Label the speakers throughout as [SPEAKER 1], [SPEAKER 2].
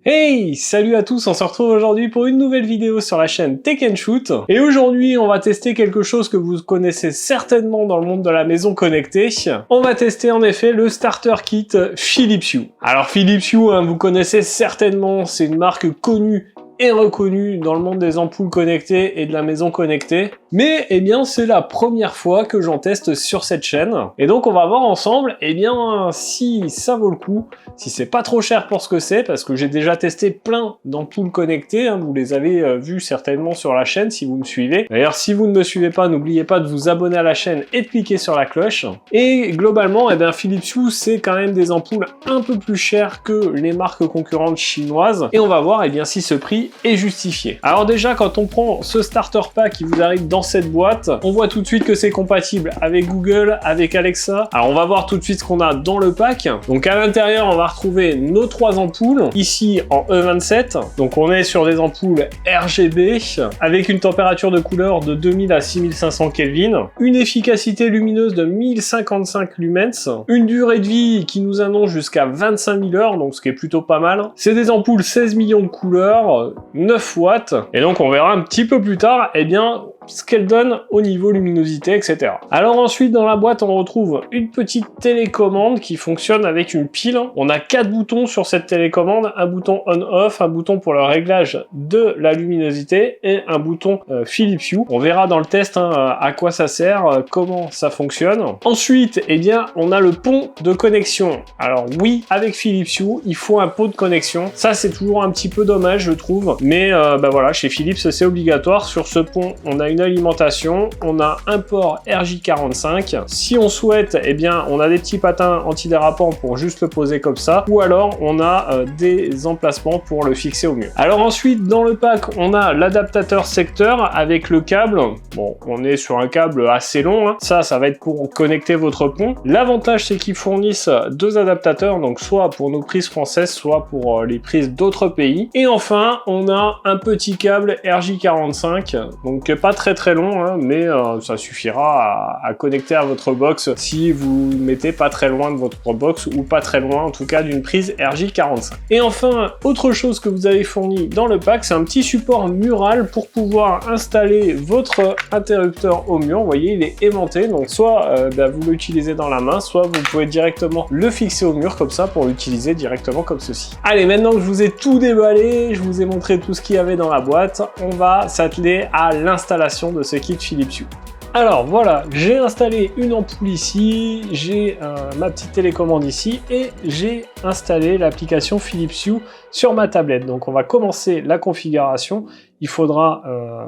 [SPEAKER 1] Hey, salut à tous, on se retrouve aujourd'hui pour une nouvelle vidéo sur la chaîne Tech & Shoot. Et aujourd'hui, on va tester quelque chose que vous connaissez certainement dans le monde de la maison connectée. On va tester en effet le starter kit Philips Hue. Alors Philips Hue, vous connaissez certainement, c'est une marque connue et reconnu dans le monde des ampoules connectées et de la maison connectée. Mais, eh bien, c'est la première fois que j'en teste sur cette chaîne. Et donc, on va voir ensemble, eh bien, si ça vaut le coup, si c'est pas trop cher pour ce que c'est, parce que j'ai déjà testé plein d'ampoules connectées, vous les avez vues certainement sur la chaîne si vous me suivez. D'ailleurs, si vous ne me suivez pas, n'oubliez pas de vous abonner à la chaîne et de cliquer sur la cloche. Et globalement, eh bien, Philips Hue, c'est quand même des ampoules un peu plus chères que les marques concurrentes chinoises. Et on va voir, eh bien, si ce prix est justifié. Alors déjà, quand on prend ce starter pack qui vous arrive dans cette boîte, on voit tout de suite que c'est compatible avec Google, avec Alexa. Alors on va voir tout de suite ce qu'on a dans le pack. Donc à l'intérieur, on va retrouver nos 3 ampoules, ici en E27. Donc on est sur des ampoules RGB, avec une température de couleur de 2000 à 6500 Kelvin, une efficacité lumineuse de 1055 lumens, une durée de vie qui nous annonce jusqu'à 25 000 heures, donc ce qui est plutôt pas mal. C'est des ampoules 16 millions de couleurs, 9 watts, et donc on verra un petit peu plus tard, eh bien, ce qu'elle donne au niveau luminosité, etc. Alors ensuite, dans la boîte, on retrouve une petite télécommande qui fonctionne avec une pile. On a 4 boutons sur cette télécommande, un bouton on-off, un bouton pour le réglage de la luminosité et un bouton Philips Hue. On verra dans le test à quoi ça sert, comment ça fonctionne. Ensuite, eh bien, on a le pont de connexion. Alors oui, avec Philips Hue, il faut un pont de connexion. Ça, c'est toujours un petit peu dommage, je trouve. Mais voilà, chez Philips, c'est obligatoire. Sur ce pont, on a une alimentation, on a un port RJ45. Si on souhaite, eh bien, on a des petits patins antidérapants pour juste le poser comme ça, ou alors on a des emplacements pour le fixer au mur. Alors ensuite, dans le pack, on a l'adaptateur secteur avec le câble. Bon, on est sur un câble assez long, ça va être pour connecter votre pont. L'avantage, c'est qu'ils fournissent 2 adaptateurs, donc soit pour nos prises françaises, soit pour les prises d'autres pays. Et enfin, on a un petit câble RJ45, donc pas très long, mais ça suffira à connecter à votre box si vous mettez pas très loin de votre box ou pas très loin en tout cas d'une prise RJ45. Et enfin, autre chose que vous avez fourni dans le pack, c'est un petit support mural pour pouvoir installer votre interrupteur au mur. Vous voyez, il est aimanté, donc soit vous l'utilisez dans la main, soit vous pouvez directement le fixer au mur comme ça pour l'utiliser directement comme ceci. Allez, maintenant que je vous ai tout déballé, je vous ai montré tout ce qu'il y avait dans la boîte, on va s'atteler à l'installation de ce kit Philips Hue. Alors voilà, j'ai installé une ampoule ici, j'ai ma petite télécommande ici et j'ai installé l'application Philips Hue sur ma tablette. Donc on va commencer la configuration. Il faudra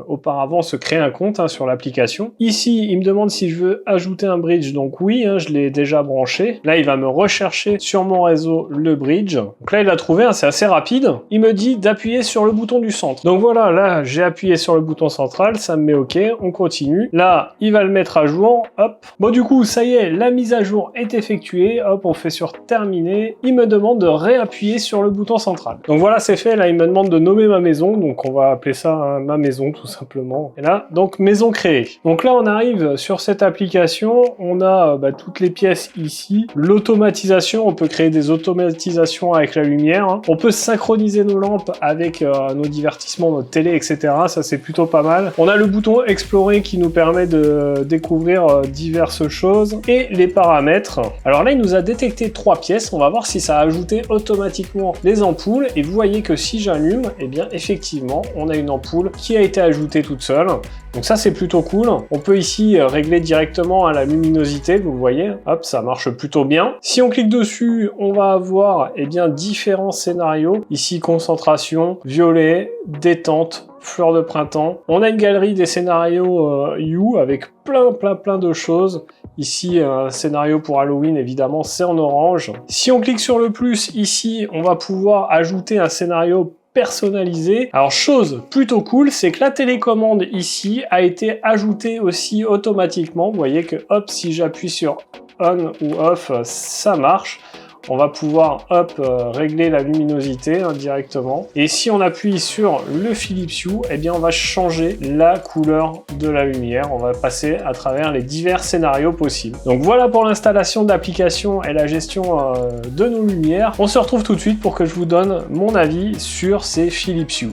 [SPEAKER 1] auparavant se créer un compte sur l'application. Ici, il me demande si je veux ajouter un bridge. Donc oui, je l'ai déjà branché. Là, il va me rechercher sur mon réseau le bridge. Donc là, il l'a trouvé, c'est assez rapide. Il me dit d'appuyer sur le bouton du centre. Donc voilà, là, j'ai appuyé sur le bouton central, ça me met OK, on continue. Là, il va le mettre à jour, hop. Bon, du coup, ça y est, la mise à jour est effectuée. Hop, on fait sur terminer. Il me demande de réappuyer sur le bouton central. Donc voilà, c'est fait. Là, il me demande de nommer ma maison. Donc on va appeler ça ma maison tout simplement. Et là, donc maison créée. Donc là, on arrive sur cette application, on a toutes les pièces ici. L'automatisation, on peut créer des automatisations avec la lumière. On peut synchroniser nos lampes avec nos divertissements, notre télé, etc. Ça, c'est plutôt pas mal. On a le bouton explorer qui nous permet de découvrir diverses choses et les paramètres. Alors là, il nous a détecté 3 pièces. On va voir si ça a ajouté automatiquement les ampoules. Et vous voyez que si j'allume, eh bien effectivement, on a une ampoule qui a été ajoutée toute seule. Donc ça, c'est plutôt cool. On peut ici régler directement la luminosité, vous voyez. Hop, ça marche plutôt bien. Si on clique dessus, on va avoir différents scénarios. Ici, concentration, violet, détente, fleurs de printemps. On a une galerie des scénarios Hue avec plein de choses. Ici, un scénario pour Halloween, évidemment, c'est en orange. Si on clique sur le plus, ici, on va pouvoir ajouter un scénario personnalisé. Alors chose plutôt cool, c'est que la télécommande ici a été ajoutée aussi automatiquement. Vous voyez que hop, si j'appuie sur on ou off, ça marche. on va pouvoir régler la luminosité directement. Et si on appuie sur le Philips Hue, eh bien on va changer la couleur de la lumière. On va passer à travers les divers scénarios possibles. Donc voilà pour l'installation d'applications et la gestion de nos lumières. On se retrouve tout de suite pour que je vous donne mon avis sur ces Philips Hue.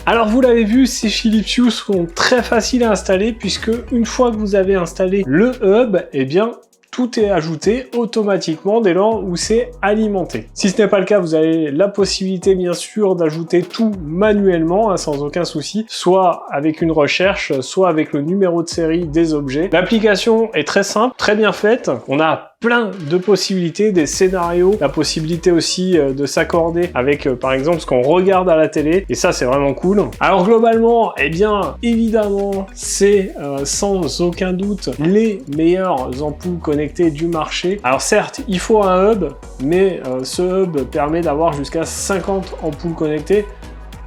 [SPEAKER 1] Alors vous l'avez vu, ces Philips Hue sont très faciles à installer puisque une fois que vous avez installé le hub, eh bien tout est ajouté automatiquement dès lors où c'est alimenté. Si ce n'est pas le cas, vous avez la possibilité bien sûr d'ajouter tout manuellement, sans aucun souci, soit avec une recherche, soit avec le numéro de série des objets. L'application est très simple, très bien faite. On a plein de possibilités, des scénarios, la possibilité aussi de s'accorder avec par exemple ce qu'on regarde à la télé, et ça c'est vraiment cool. Alors globalement, eh bien évidemment c'est sans aucun doute les meilleures ampoules connectées du marché. Alors certes il faut un hub, mais ce hub permet d'avoir jusqu'à 50 ampoules connectées,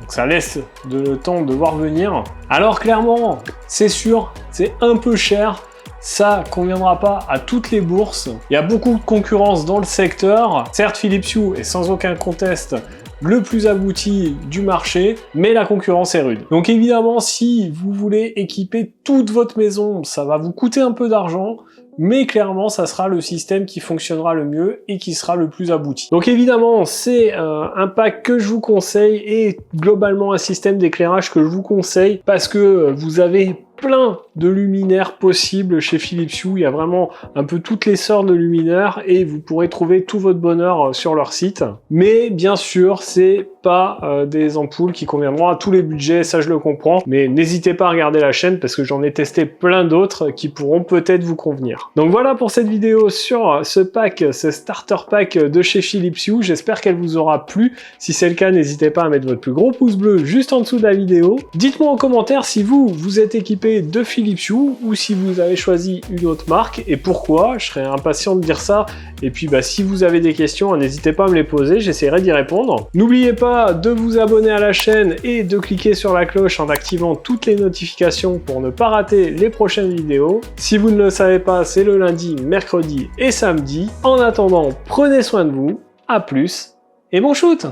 [SPEAKER 1] donc ça laisse le temps de voir venir. Alors clairement c'est sûr, c'est un peu cher. Ça conviendra pas à toutes les bourses. Il y a beaucoup de concurrence dans le secteur. Certes, Philips Hue est sans aucun conteste le plus abouti du marché, mais la concurrence est rude. Donc évidemment, si vous voulez équiper toute votre maison, ça va vous coûter un peu d'argent, mais clairement, ça sera le système qui fonctionnera le mieux et qui sera le plus abouti. Donc évidemment, c'est un pack que je vous conseille et globalement un système d'éclairage que je vous conseille parce que vous avez plein de luminaires possibles chez Philips Hue. Il y a vraiment un peu toutes les sortes de luminaires et vous pourrez trouver tout votre bonheur sur leur site. Mais bien sûr, c'est pas des ampoules qui conviendront à tous les budgets, ça je le comprends. Mais n'hésitez pas à regarder la chaîne parce que j'en ai testé plein d'autres qui pourront peut-être vous convenir. Donc voilà pour cette vidéo sur ce pack, ce starter pack de chez Philips Hue. J'espère qu'elle vous aura plu. Si c'est le cas, n'hésitez pas à mettre votre plus gros pouce bleu juste en dessous de la vidéo. Dites-moi en commentaire si vous êtes équipé de Philips Hue ou si vous avez choisi une autre marque et pourquoi. Je serais impatient de dire ça. Et puis si vous avez des questions, n'hésitez pas à me les poser, j'essaierai d'y répondre. N'oubliez pas de vous abonner à la chaîne et de cliquer sur la cloche en activant toutes les notifications pour ne pas rater les prochaines vidéos. Si vous ne le savez pas, c'est le lundi, mercredi et samedi. En attendant, prenez soin de vous, à plus et bon shoot!